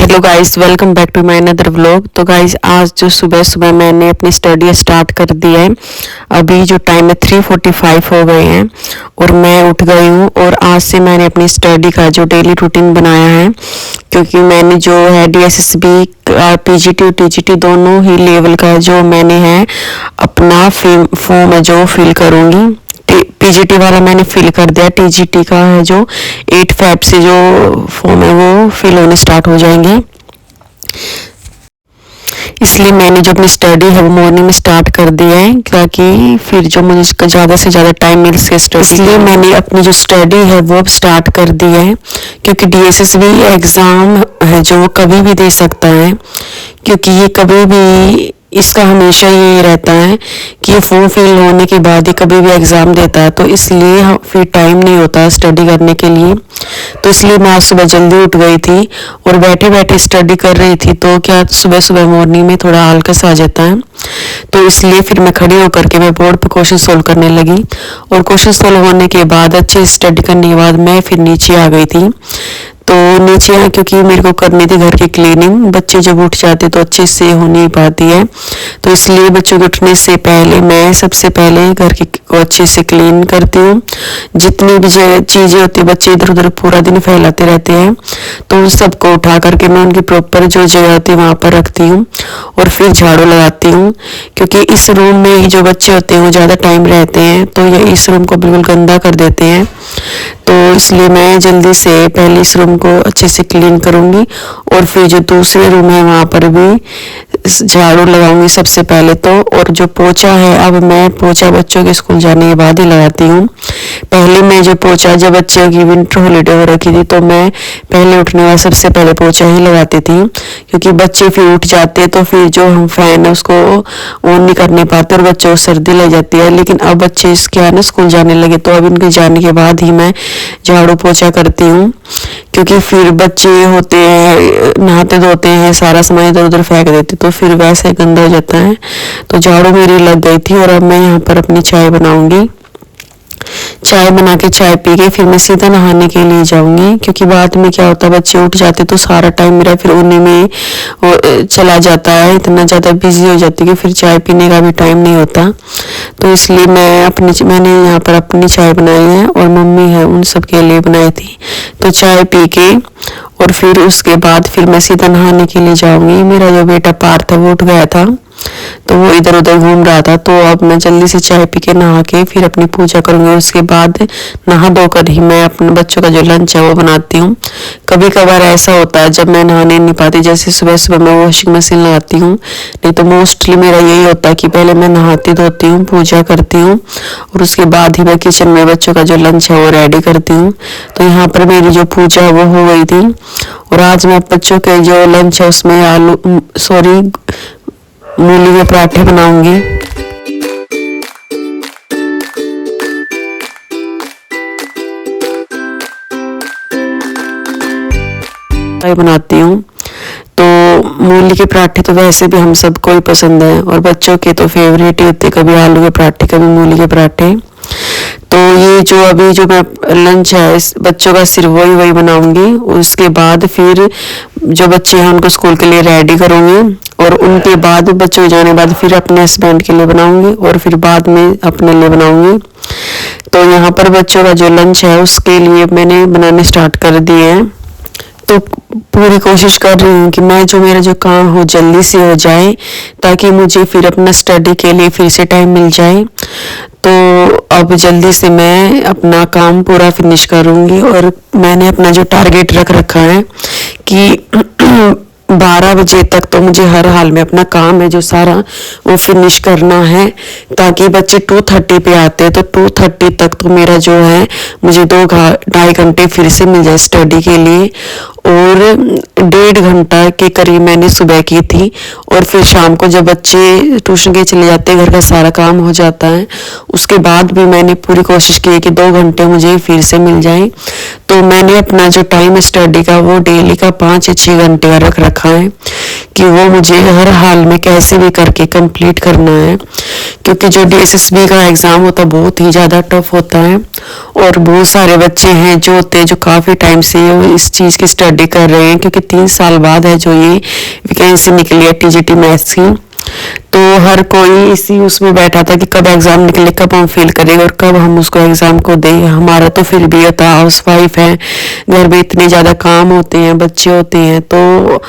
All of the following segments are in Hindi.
Hello guys, welcome back to my another vlog. तो गाइस आज जो सुबह सुबह मैंने अपनी स्टडी स्टार्ट कर दी है। अभी जो टाइम है 3:45 हो गए हैं और मैं उठ गई हूँ और आज से मैंने अपनी स्टडी का जो डेली रूटीन बनाया है, क्योंकि मैंने जो है DSSB PGT और TGT दोनों ही लेवल का जो मैंने है अपना फॉर्म है जो फिल करूँगी। PGT वाला मैंने फिल कर दिया। TGT का है जो 8 Feb से जो फॉर्म है वो फिल होने स्टार्ट हो जाएंगे, इसलिए मैंने जो अपनी स्टडी है वो मॉर्निंग में स्टार्ट कर दिया है ताकि फिर जो मुझे ज़्यादा से ज़्यादा टाइम मिल सके स्टडी। इसलिए मैंने अपनी जो स्टडी है वो अब स्टार्ट कर दी है, क्योंकि DSSB एग्ज़ाम है जो कभी भी दे सकता है, क्योंकि ये कभी भी इसका हमेशा ये रहता है कि ये फॉर्म फिल होने के बाद ही कभी भी एग्ज़ाम देता है, तो इसलिए फिर टाइम नहीं होता स्टडी करने के लिए। तो इसलिए मैं आज सुबह जल्दी उठ गई थी और बैठे बैठे स्टडी कर रही थी, तो क्या सुबह सुबह मॉर्निंग में थोड़ा आलस आ जाता है, तो इसलिए फिर मैं खड़ी होकर के मैं बोर्ड पे क्वेश्चन सोल्व करने लगी। और क्वेश्चन सोल्व होने के बाद अच्छे स्टडी करने के बाद मैं फिर नीचे आ गई थी। तो नीचे आए क्योंकि मेरे को करनी थी घर की क्लीनिंग। बच्चे जब उठ जाते तो अच्छे से हो नहीं पाती है, तो इसलिए बच्चों के उठने से पहले मैं सबसे पहले घर की को अच्छे से क्लीन करती हूँ। जितनी भी चीज़ें होती है, बच्चे इधर उधर पूरा दिन फैलाते रहते हैं, तो उन सबको उठा करके मैं उनकी प्रॉपर जो जगह होती है वहाँ पर रखती हूँ और फिर झाड़ू लगाती हूँ, क्योंकि इस रूम में ही जो बच्चे होते हैं वो ज़्यादा टाइम रहते हैं, तो ये इस रूम को बिल्कुल गंदा कर देते हैं। तो इसलिए मैं जल्दी से पहले इस रूम को अच्छे से क्लीन करूँगी और फिर जो दूसरे रूम है वहाँ पर भी झाड़ू लगाऊंगी सबसे पहले तो। और जो पोछा है, अब मैं पोछा बच्चों के स्कूल जाने के बाद ही लगाती हूँ। पहले मैं जो पोछा जब बच्चों की विंटर हॉलीडे हो रखी थी तो मैं पहले उठने वाला सबसे पहले पोछा ही लगाती थी, क्योंकि बच्चे फिर उठ जाते तो फिर जो हम फैन है उसको ऑन नहीं करने पाते और बच्चों को सर्दी लग जाती है। लेकिन अब बच्चे इसके आने स्कूल जाने लगे, तो अब इनके जाने के बाद ही मैं झाड़ू पोछा करती हूँ, क्योंकि फिर बच्चे होते हैं नहाते धोते हैं, सारा सामान इधर उधर फेंक देते, तो फिर वैसे गंदा हो जाता है। तो झाड़ू मेरी लग गई थी और अब मैं यहाँ पर अपनी चाय बनाऊंगी। चाय बना के चाय पी के फिर मैं सीधा नहाने के लिए जाऊंगी, क्योंकि बाद में क्या होता है बच्चे उठ जाते तो सारा टाइम मेरा फिर उन्हीं में चला जाता है, इतना ज़्यादा बिजी हो जाती है कि फिर चाय पीने का भी टाइम नहीं होता। तो इसलिए मैंने यहाँ पर अपनी चाय बनाई है और मम्मी है उन सब के लिए बनाई थी। तो चाय पी के और फिर उसके बाद फिर मैं सीधा नहाने के लिए जाऊंगी। मेरा जो बेटा पार्थ है वो उठ गया था, तो वो इधर उधर घूम रहा था, तो अब मैं जल्दी से चाय पी के नहा के फिर अपनी पूजा करूंगी। उसके बाद नहा धोकर ही मैं अपने बच्चों का जो लंच है वो बनाती हूँ। कभी कभार ऐसा होता है जब मैं नहाने नहीं पाती, जैसे सुबह सुबह मैं वॉशिंग मशीन लगाती हूँ, नहीं तो मोस्टली मेरा यही होता है कि पहले मैं नहाती धोती हूँ, पूजा करती हूँ और उसके बाद ही मैं किचन में बच्चों का जो लंच है वो रेडी करती हूँ। तो यहाँ पर मेरी जो पूजा है वो हो गई थी और आज मैं बच्चों के जो लंच है उसमें मूली के पराठे बनाऊंगी। बनाती हूँ तो मूली के पराठे तो वैसे भी हम सबको ही पसंद है और बच्चों के तो फेवरेट ही होते, कभी आलू के पराठे कभी मूली के पराठे। तो ये जो अभी जो मैं लंच है बच्चों का सिर्फ वही बनाऊंगी। उसके बाद फिर जो बच्चे हैं उनको स्कूल के लिए रेडी करूंगी और उनके बाद बच्चों के जाने के बाद फिर अपने हस्बैंड के लिए बनाऊंगी और फिर बाद में अपने लिए बनाऊंगी। तो यहाँ पर बच्चों का जो लंच है उसके लिए मैंने बनाने स्टार्ट कर दिए हैं। तो पूरी कोशिश कर रही हूँ कि मेरा जो काम हो जल्दी से हो जाए, ताकि मुझे फिर अपना स्टडी के लिए फिर से टाइम मिल जाए। तो अब जल्दी से मैं अपना काम पूरा फिनिश करूँगी और मैंने अपना जो टारगेट रख रखा है कि 12 बजे तक तो मुझे हर हाल में अपना काम है जो सारा वो फिनिश करना है, ताकि बच्चे 2:30 पे आते हैं तो 2:30 तक तो मेरा जो है मुझे 2-2.5 घंटे फिर से मिल जाए स्टडी के लिए। और 1.5 घंटा के करीब मैंने सुबह की थी और फिर शाम को जब बच्चे ट्यूशन के चले जाते हैं घर का सारा काम हो जाता है, उसके बाद भी मैंने पूरी कोशिश की है कि 2 घंटे मुझे फिर से मिल जाए। तो मैंने अपना जो टाइम स्टडी का वो डेली का 5 या 6 घंटे का रख रखा रखा है कि वो मुझे हर हाल में कैसे भी करके कंप्लीट करना है, क्योंकि जो DSSB का एग्ज़ाम होता है बहुत ही ज़्यादा टफ होता है और बहुत सारे बच्चे हैं जो होते हैं जो काफ़ी टाइम से इस चीज़ की स्टडी कर रहे हैं, क्योंकि 3 साल बाद है जो ये वैकेंसी निकली है TGT मैथ्स की। तो हर कोई इसी उसमें बैठा था कि कब एग्ज़ाम निकले, कब हम फिल करें और कब हम उसको एग्ज़ाम को दें। हमारा तो फिर भी होता है, हाउस वाइफ है, घर में इतने ज़्यादा काम होते हैं, बच्चे होते हैं, तो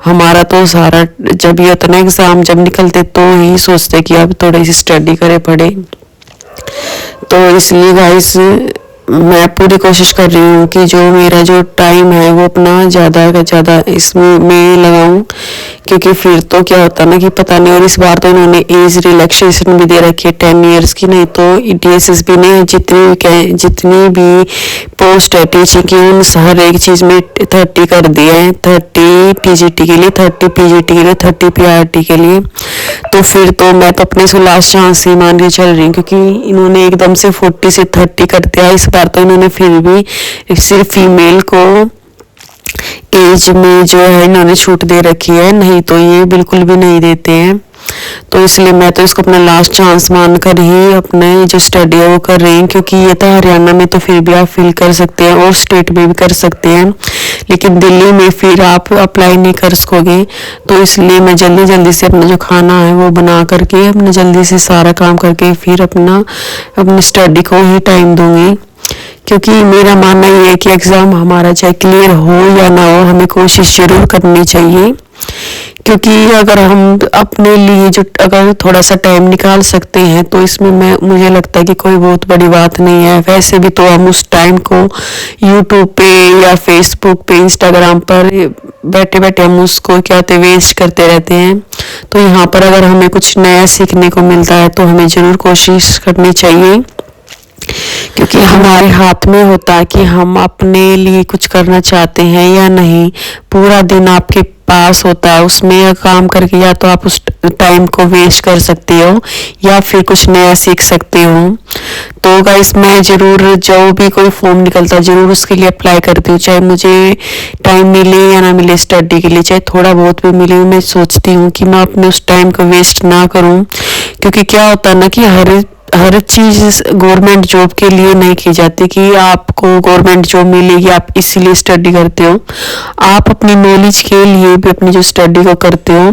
हमारा तो सारा जब ये होता है ना एग्ज़ाम जब निकलते तो ही सोचते कि अब थोड़ी सी स्टडी करे पढ़े। तो इसलिए गाइस मैं पूरी कोशिश कर रही हूँ कि जो मेरा जो टाइम है वो अपना ज़्यादा का ज़्यादा इसमें मैं लगाऊँ, क्योंकि फिर तो क्या होता है ना कि पता नहीं। और इस बार तो इन्होंने एज रिलैक्सेशन भी दे रखी है 10 ईयर्स की, नहीं तो DSSB ने जितनी भी पोस्ट है टीचिंग की उन हर एक चीज़ में 30 कर दिया है, 30 PGT के लिए, 30 PGT के लिए, 30 PRT के लिए। तो फिर तो मैं तो अपने से लास्ट चांस ही मान के चल रही हूँ, क्योंकि इन्होंने एकदम से 40 से 30 कर दिया इस बार। तो इन्होंने फिर भी सिर्फ फीमेल को एज में जो है इन्होंने छूट दे रखी है, नहीं तो ये बिल्कुल भी नहीं देते हैं। तो इसलिए मैं तो इसको अपना लास्ट चांस मानकर ही अपने जो स्टडी है वो कर रही हूँ, क्योंकि ये तो हरियाणा में तो फिर भी आप फिल कर सकते हैं और स्टेट में भी कर सकते हैं, लेकिन दिल्ली में फिर आप अप्लाई नहीं कर सकोगे। तो इसलिए मैं जल्दी जल्दी से अपना जो खाना है वो बना करके अपने जल्दी से सारा काम करके फिर अपनी स्टडी को ही टाइम दूंगी, क्योंकि मेरा मानना ये है कि एग्ज़ाम हमारा चाहे क्लियर हो या ना हो, हमें कोशिश जरूर करनी चाहिए। क्योंकि अगर हम अपने लिए जो अगर थोड़ा सा टाइम निकाल सकते हैं तो इसमें मुझे लगता है कि कोई बहुत बड़ी बात नहीं है। वैसे भी तो हम उस टाइम को यूट्यूब पे या फेसबुक पे इंस्टाग्राम पर बैठे बैठे हम उसको क्या होते वेस्ट करते रहते हैं। तो यहाँ पर अगर हमें कुछ नया सीखने को मिलता है तो हमें ज़रूर कोशिश करनी चाहिए, क्योंकि हमारे हाथ में होता है कि हम अपने लिए कुछ करना चाहते हैं या नहीं। पूरा दिन आपके पास होता है, उसमें काम करके या तो आप उस टाइम को वेस्ट कर सकते हो या फिर कुछ नया सीख सकते हो। तो गाइस मैं ज़रूर जो भी कोई फॉर्म निकलता है ज़रूर उसके लिए अप्लाई करती हूँ, चाहे मुझे टाइम मिले या ना मिले स्टडी के लिए, चाहे थोड़ा बहुत भी मिले। मैं सोचती हूँ कि मैं अपने उस टाइम को वेस्ट ना करूँ, क्योंकि क्या होता है ना कि हर चीज़ गवर्नमेंट जॉब के लिए नहीं की जाती कि आपको गवर्नमेंट जॉब मिलेगी आप इसीलिए स्टडी करते हो। आप अपनी नॉलेज के लिए भी अपनी जो स्टडी को करते हो,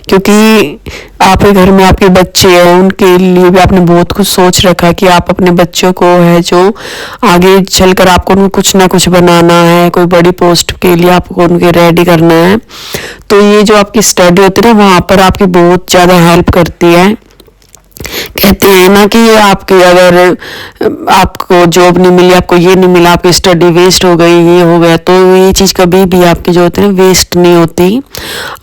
क्योंकि आपके घर में आपके बच्चे हैं, उनके लिए भी आपने बहुत कुछ सोच रखा है कि आप अपने बच्चों को है जो आगे चलकर आपको उनको कुछ ना कुछ बनाना है, कोई बड़ी पोस्ट के लिए आपको उनके रेडी करना है। तो ये जो आपकी स्टडी होती है ना वहाँ पर आपकी बहुत ज़्यादा हेल्प करती है। कहते हैं ना कि आपके अगर आपको जॉब नहीं मिली, आपको ये नहीं मिला, आपकी स्टडी वेस्ट हो गई, ये हो गया, तो ये चीज़ कभी भी आपकी जो होती है वेस्ट नहीं होती।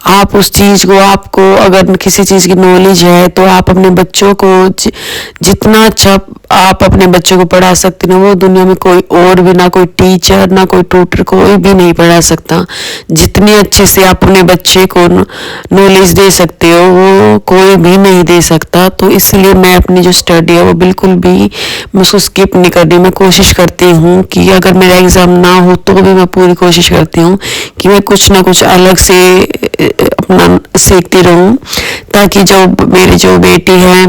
आप उस चीज़ को आपको अगर किसी चीज़ की नॉलेज है तो आप अपने बच्चों को जितना अच्छा आप अपने बच्चों को पढ़ा सकते हो वो दुनिया में कोई और भी, ना कोई टीचर ना कोई ट्यूटर कोई भी नहीं पढ़ा सकता। जितने अच्छे से आप अपने बच्चे को नॉलेज दे सकते हो वो कोई भी नहीं दे सकता। तो इसलिए मैं अपनी जो स्टडी है वो बिल्कुल भी मैं उसको स्किप नहीं करनी। मैं कोशिश करती हूँ कि अगर मेरा एग्ज़ाम ना हो तो भी मैं पूरी कोशिश करती हूँ कि मैं कुछ ना कुछ अलग से अपना सीखती रहूँ, ताकि जो मेरी जो बेटी है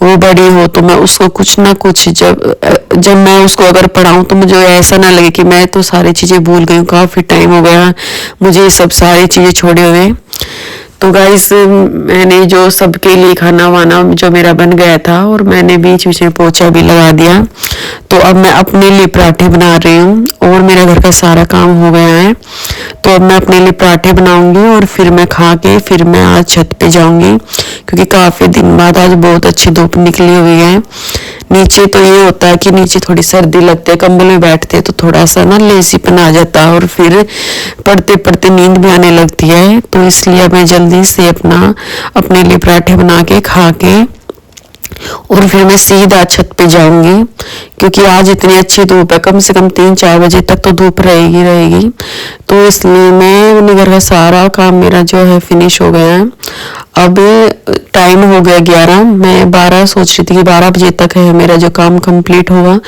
वो बड़ी हो तो मैं उसको कुछ ना कुछ जब मैं उसको अगर पढ़ाऊँ तो मुझे ऐसा ना लगे कि मैं तो सारी चीज़ें भूल गई हूँ, काफ़ी टाइम हो गया मुझे ये सब सारी चीज़ें छोड़े हुए। तो गाइस मैंने जो सबके लिए खाना वाना जो मेरा बन गया था और मैंने बीच बीच में पोछा भी लगा दिया। तो अब मैं अपने लिए पराठे बना रही हूँ और मेरा घर का सारा काम हो गया है। तो अब मैं अपने लिए पराठे बनाऊंगी और फिर मैं खा के फिर मैं आज छत पे जाऊंगी, क्योंकि काफ़ी दिन बाद आज बहुत अच्छी धूप निकली हुई है। नीचे तो ये होता है कि नीचे थोड़ी सर्दी लगती है, कंबल में बैठते तो थोड़ा सा ना लेजीपन आ जाता है और फिर पढ़ते पढ़ते नींद भी आने लगती है। तो इसलिए मैं जल्दी से अपने लिए पराठे बना के खा के और फिर मैं सीधा छत पे जाऊंगी, क्योंकि आज इतनी अच्छी धूप है, कम से कम 3-4 बजे तक तो धूप रहेगी। तो इसलिए मैं अपने घर का सारा काम मेरा जो है फिनिश हो गया है। अब टाइम हो गया 11, मैं 12 सोच रही थी कि 12 बजे तक है मेरा जो काम कंप्लीट होगा,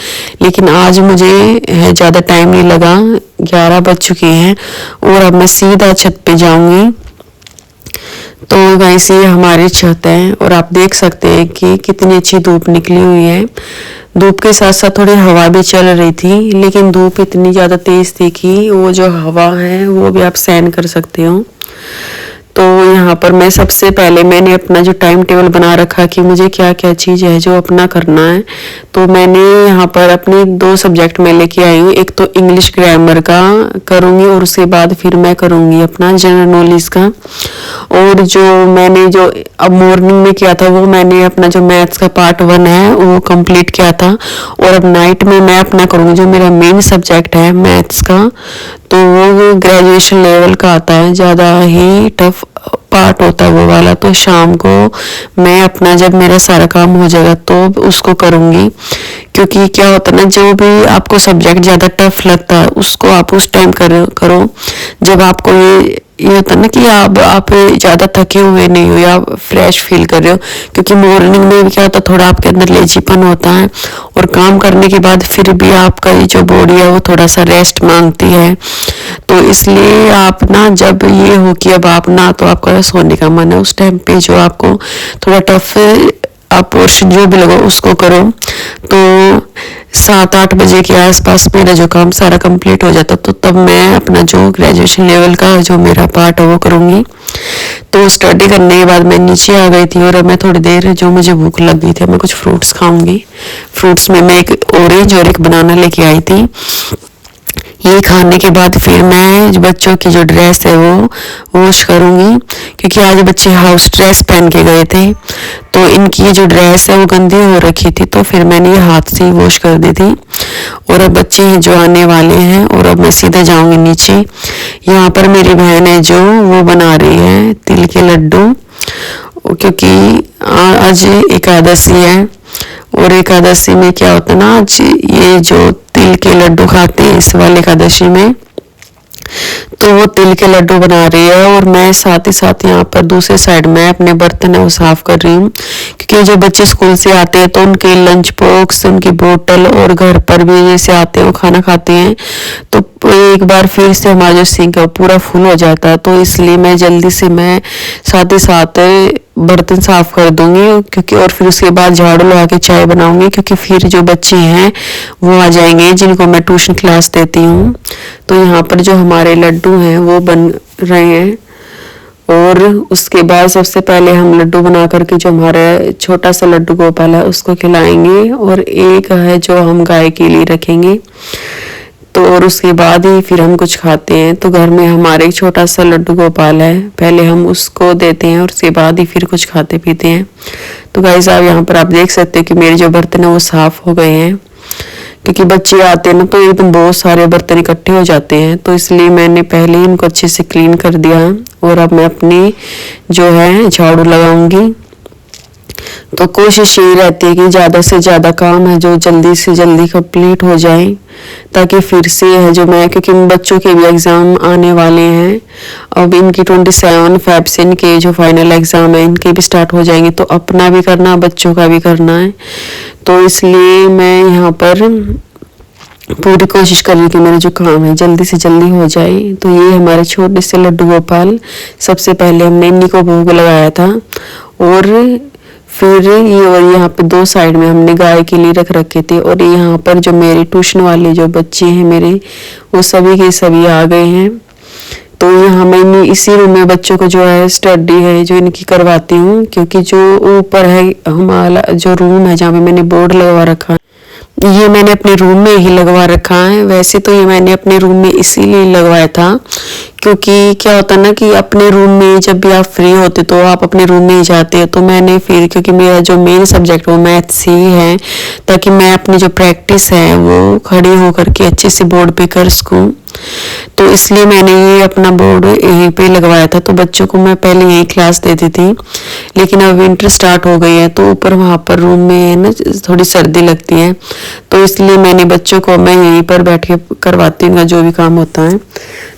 लेकिन आज मुझे ज़्यादा टाइम नहीं लगा। 11 बज चुके हैं और अब मैं सीधा छत पे जाऊंगी। तो वहीं से हमारी छत है और आप देख सकते हैं कि कितनी अच्छी धूप निकली हुई है। धूप के साथ साथ थोड़ी हवा भी चल रही थी, लेकिन धूप इतनी ज़्यादा तेज थी कि वो जो हवा है वो भी आप सहन कर सकते हो। तो यहाँ पर मैं सबसे पहले मैंने अपना जो टाइम टेबल बना रखा कि मुझे क्या क्या चीज़ है जो अपना करना है। तो मैंने यहाँ पर अपने 2 सब्जेक्ट में लेके आई हूँ। एक तो इंग्लिश ग्रामर का करूँगी और उसके बाद फिर मैं करूँगी अपना जनरल नॉलेज का। और जो मैंने जो अब मॉर्निंग में किया था वो मैंने अपना जो मैथ्स का पार्ट 1 है वो कंप्लीट किया था। और अब नाइट में मैं अपना करूँगी जो मेरा मेन सब्जेक्ट है मैथ्स का, तो वो ग्रेजुएशन लेवल का आता है, ज़्यादा ही टफ पार्ट होता है वो वाला। तो शाम को मैं अपना जब मेरा सारा काम हो जाएगा तो उसको करूँगी। क्योंकि क्या होता है ना, जो भी आपको सब्जेक्ट ज़्यादा टफ लगता है उसको आप उस टाइम करो जब आपको ये होता है ना कि आप ज़्यादा थके हुए नहीं हो या फ्रेश फील कर रहे हो। क्योंकि मॉर्निंग में भी क्या होता है, थोड़ा आपके अंदर लेजीपन होता है और काम करने के बाद फिर भी आपका ये जो बॉडी है वो थोड़ा सा रेस्ट मांगती है। तो इसलिए आप ना जब ये हो कि अब आप ना तो आपका सोने का मन है, उस टाइम पे जो आपको थोड़ा टफ आप पोर्शन जो भी लगा उसको करो। तो 7-8 बजे के आसपास मेरा जो काम सारा कंप्लीट हो जाता, तो तब मैं अपना जो ग्रेजुएशन लेवल का जो मेरा पार्ट है वो करूँगी। तो स्टडी करने के बाद मैं नीचे आ गई थी और अब मैं थोड़ी देर जो मुझे भूख लग गई थी, मैं कुछ फ्रूट्स खाऊंगी। फ्रूट्स में मैं एक ऑरेंज और एक बनाना लेके आई थी। ये खाने के बाद फिर मैं बच्चों की जो ड्रेस है वो वॉश करूँगी। क्योंकि आज बच्चे हाउस ड्रेस पहन के गए थे, तो इनकी जो ड्रेस है वो गंदी हो रखी थी, तो फिर मैंने ये हाथ से वॉश कर दी थी। और अब बच्चे हैं जो आने वाले हैं और अब मैं सीधा जाऊँगी नीचे। यहाँ पर मेरी बहन है जो वो बना रही है तिल के लड्डू, क्योंकि आज एकादशी है। और एकादशी में क्या होता है ना, आज ये जो तिल के लड्डू खाते हैं इस वाले एकादशी में, तो वो तिल के लड्डू बना रही है। और मैं साथ ही साथ यहाँ पर दूसरे साइड में अपने बर्तन है वो साफ कर रही हूँ। क्योंकि जो बच्चे स्कूल से आते हैं तो उनके लंच बॉक्स, उनकी बोतल और घर पर भी जैसे आते हैं वो खाना खाते हैं, तो एक बार फिर से हमारा जो सिंक है वो पूरा फुल हो जाता है। तो इसलिए मैं जल्दी से मैं साथ ही साथ बर्तन साफ कर दूंगी। क्योंकि और फिर उसके बाद झाड़ू लगा के चाय बनाऊंगी, क्योंकि फिर जो बच्चे हैं वो आ जाएंगे जिनको मैं ट्यूशन क्लास देती हूँ। तो यहाँ पर जो हमारे लड्डू हैं वो बन रहे हैं। और उसके बाद सबसे पहले हम लड्डू बना करके जो हमारा छोटा सा लड्डू गोपाल है उसको खिलाएंगे, और एक है जो हम गाय के लिए रखेंगे। तो और उसके बाद ही फिर हम कुछ खाते हैं। तो घर में हमारे एक छोटा सा लड्डू गोपाल है, पहले हम उसको देते हैं और उसके बाद ही फिर कुछ खाते पीते हैं। तो गाइस आप यहाँ पर आप देख सकते हैं कि मेरे जो बर्तन है वो साफ हो गए हैं। क्योंकि बच्चे आते हैं ना तो एकदम बहुत सारे बर्तन इकट्ठे हो जाते हैं, तो इसलिए मैंने पहले ही इनको अच्छे से क्लीन कर दिया। और अब मैं अपनी जो है झाड़ू लगाऊंगी। तो कोशिश यही रहती है कि ज़्यादा से ज़्यादा काम है जो जल्दी से जल्दी कंप्लीट हो जाए, ताकि फिर से है जो मैं, क्योंकि बच्चों के भी एग्ज़ाम आने वाले हैं। अब इनकी 27 फ़रवरी से इनके जो फाइनल एग्ज़ाम है इनके भी स्टार्ट हो जाएंगे, तो अपना भी करना बच्चों का भी करना है। तो इसलिए मैं यहाँ पर पूरी कोशिश कर रही हूँ कि मेरा जो काम है जल्दी से जल्दी हो जाए। तो ये हमारे छोटे से लड्डू गोपाल, सबसे पहले हमने इन्हीं को भोग लगाया था। और फिर ये और यहाँ पे 2 साइड में हमने गाय के लिए रख रखे थे। और यहाँ पर जो मेरे ट्यूशन वाले जो बच्चे हैं मेरे, वो सभी के सभी आ गए हैं। तो यहाँ मैं इसी रूम में बच्चों को जो है स्टडी है जो इनकी करवाती हूँ। क्योंकि जो ऊपर है हमारा जो रूम है जहाँ पे मैंने बोर्ड लगवा रखा है, ये मैंने अपने रूम में ही लगवा रखा है। वैसे तो ये मैंने अपने रूम में इसीलिए लगवाया था, क्योंकि क्या होता है ना कि अपने रूम में जब भी आप फ्री होते तो आप अपने रूम में ही जाते हो। तो मैंने फिर, क्योंकि मेरा जो मेन सब्जेक्ट वो मैथ्स ही है, ताकि मैं अपनी जो प्रैक्टिस है वो खड़ी होकर के अच्छे से बोर्ड पे कर सकूँ, तो इसलिए मैंने ये अपना बोर्ड यहीं पे लगवाया था। तो बच्चों को मैं पहले यही क्लास देती थी, लेकिन अब विंटर स्टार्ट हो गई है तो ऊपर वहाँ पर रूम में है ना थोड़ी सर्दी लगती है, तो इसलिए मैंने बच्चों को मैं यहीं पर बैठ के करवाती हूँ जो भी काम होता है।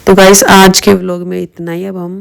तो गाइस आज के व्लॉग में इतना ही। अब हम